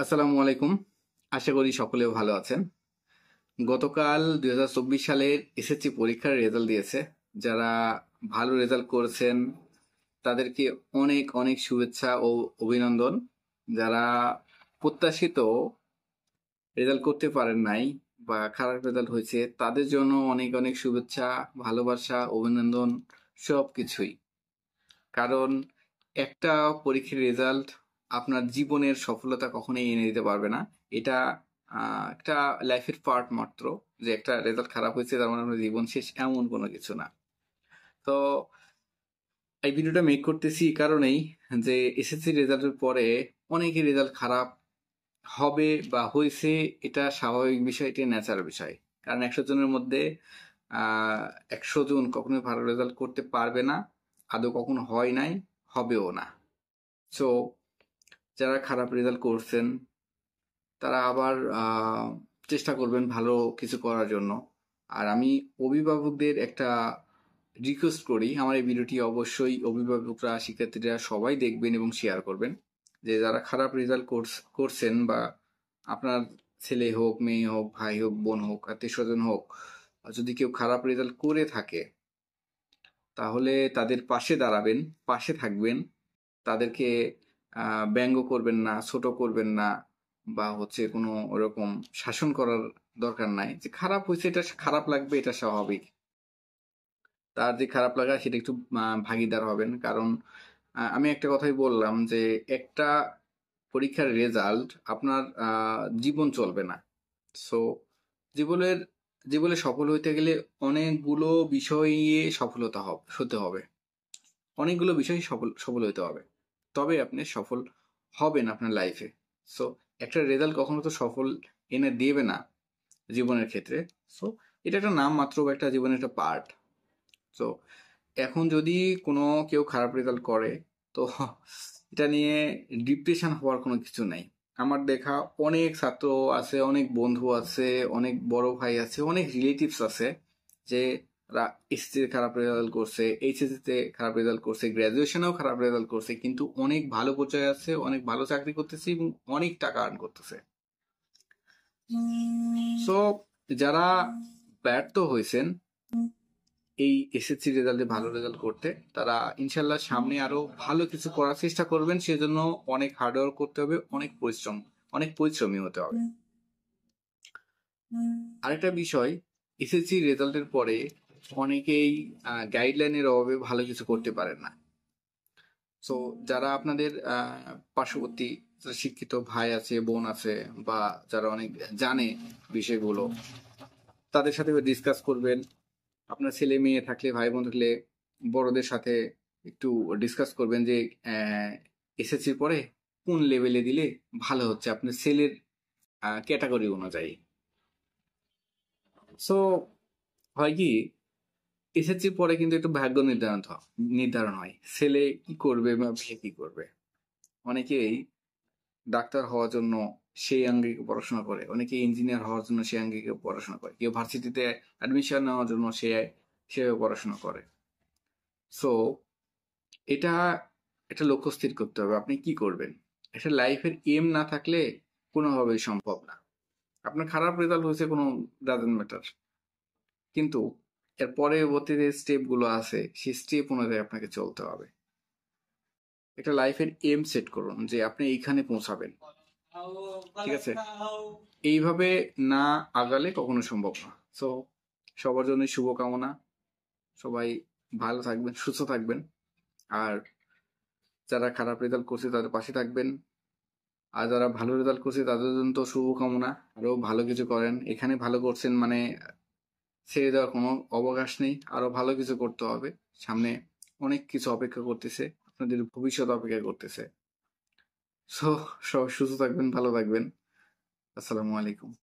আসসালামু আলাইকুম। আশা করি সকলেও ভালো আছেন। গতকাল 2024 সালের এসএসসি পরীক্ষার রেজাল্ট দিয়েছে। যারা ভালো রেজাল্ট করেছেন তাদেরকে অনেক অনেক শুভেচ্ছা ও অভিনন্দন। যারা প্রত্যাশিত রেজাল্ট করতে পারেন নাই বা খারাপ রেজাল্ট হয়েছে তাদের জন্য অনেক অনেক শুভেচ্ছা, ভালোবাসা, অভিনন্দন সবকিছুই। কারণ একটা পরীক্ষার রেজাল্ট আপনার জীবনের সফলতা কখনোই এনে দিতে পারবে না। এটা একটা লাইফের পার্ট মাত্র। যে একটা রেজাল্ট খারাপ হয়েছে তার মানে আপনার জীবন শেষ, এমন কোনো কিছু না। তো এই ভিডিওটা মেক করতেছি এই কারণেই যে এসএসসি রেজাল্টের পরে অনেকের রেজাল্ট খারাপ হবে বা হয়েছে, এটা স্বাভাবিক বিষয়, এটা ন্যাচারাল বিষয়। কারণ 100 জনের মধ্যে 100 জন কখনোই ভালো রেজাল্ট করতে পারবে না, আদৌ কখনো হয় নাই, হবেও না। সো যারা খারাপ রেজাল্ট করছেন তারা আবার চেষ্টা করবেন ভালো কিছু করার জন্য। আর আমি অভিভাবকদের একটা রিকোয়েস্ট করি, আমার এই ভিডিওটি অবশ্যই অভিভাবকরা, শিক্ষার্থীরা সবাই দেখবেন এবং শেয়ার করবেন। যে যারা খারাপ রেজাল্ট করছেন বা আপনার ছেলে হোক, মেয়ে হোক, ভাই হোক, বোন হোক, আত্মীয় স্বজন হোক, যদি কেউ খারাপ রেজাল্ট করে থাকে তাহলে তাদের পাশে দাঁড়াবেন, পাশে থাকবেন। তাদেরকে ব্যঙ্গ করবেন না, ছোট করবেন না, বা হচ্ছে কোনো ওরকম শাসন করার দরকার নাই। যে খারাপ হয়েছে এটা খারাপ লাগবে, এটা স্বাভাবিক। তার যে খারাপ লাগা সেটা একটু ভাগিদার হবেন। কারণ আমি একটা কথাই বললাম যে একটা পরীক্ষার রেজাল্ট আপনার জীবন চলবে না। সো জীবনের জীবনে সফল হইতে গেলে অনেকগুলো বিষয়ে সফলতা হতে হবে, অনেকগুলো বিষয় সফল সফল হতে হবে, তবে আপনি সফল হবেন আপনার লাইফে। সো একটা রেজাল্ট কখনো তো সফল এনে দেবে না জীবনের ক্ষেত্রে। সো এটা একটা নাম মাত্র বা একটা জীবনের একটা পার্ট। সো এখন যদি কোনো কেউ খারাপ রেজাল্ট করে তো এটা নিয়ে ডিপ্রেশন হওয়ার কোনো কিছু নাই। আমার দেখা অনেক ছাত্র আছে, অনেক বন্ধু আছে, অনেক বড় ভাই আছে, অনেক রিলেটিভস আছে যে এসএসসি খারাপ রেজাল্ট করছে, এইচএসসি তে খারাপ রেজাল্ট করছে, গ্রাজুয়েশনেও খারাপ রেজাল্ট করছে, কিন্তু অনেক ভালো পর্যায়ে আছে, অনেক ভালো চাকরি করতেছে এবং অনেক টাকা আর্ন করতেছে। সো যারা ব্যর্থ হয়েছেন এই এসএসসি রেজাল্টে ভালো রেজাল্ট করতে, তারা ইনশাল্লাহ সামনে আরো ভালো কিছু করার চেষ্টা করবেন। সেজন্য অনেক হার্ডওয়ার্ক করতে হবে, অনেক পরিশ্রমী হতে হবে। আরেকটা বিষয়, এসএসসি রেজাল্টের পরে অনেকেই গাইডলাইনের অভাবে ভালো কিছু করতে পারেন না। সো যারা আপনাদের পার্শ্ববর্তী শিক্ষিত ভাই আছে, বোন আছে, বা যারা অনেক জানে বিষয়গুলো, তাদের সাথে ডিসকাস করবেন। আপনার ছেলে মেয়ে থাকলে, ভাই বোন থাকলে বড়দের সাথে একটু ডিসকাস করবেন যে এসএসসির পরে কোন লেভেলে দিলে ভালো হচ্ছে আপনার ছেলের ক্যাটাগরি অনুযায়ী। সো হয় কি, এসএসসির পরে কিন্তু একটু ভাগ্য নির্ধারণ হয়, ছেলে কি করবে বা মেয়ে কি করবে। অনেকেই ডাক্তার হওয়ার জন্য সেই আঙ্গিকে পড়াশোনা করে, অনেকে ইঞ্জিনিয়ার হওয়ার জন্য সেই আঙ্গিকে পড়াশোনা করে, কেউ ভার্সিটিতে অ্যাডমিশন নেওয়ার জন্য সেভাবে পড়াশোনা করে। সো এটা একটা লক্ষ্য স্থির করতে হবে, আপনি কি করবেন। একটা লাইফের এম না থাকলে কোনোভাবেই সম্ভব না। আপনার খারাপ রেজাল্ট হয়েছে, কোনো ডাজেন্ট ম্যাটার, কিন্তু এর পরবর্তী যে স্টেপ গুলো আছে সেই স্টেপ অনুযায়ী আপনাকে চলতে হবে। একটা লাইফের এম সেট করুন যে আপনি এইখানে পৌঁছাবেন, ঠিক আছে? এইভাবে না আগালে কখনো সম্ভব না। সো সবার জন্য শুভকামনা, সবাই ভালো থাকবেন, সুস্থ থাকবেন। আর যারা খারাপ রেজাল্ট করছে তাদের পাশে থাকবেন, আর যারা ভালো রেজাল্ট করছে তাদের জন্য তো শুভকামনা, আরো ভালো কিছু করেন। এখানে ভালো করছেন মানে ছেড়ে দেওয়ার কোনো অবকাশ নেই, আরো ভালো কিছু করতে হবে। সামনে অনেক কিছু অপেক্ষা করতেছে, আপনাদের ভবিষ্যৎ অপেক্ষা করতেছে। সো সবাই সুস্থ থাকবেন, ভালো থাকবেন। আসসালামু আলাইকুম।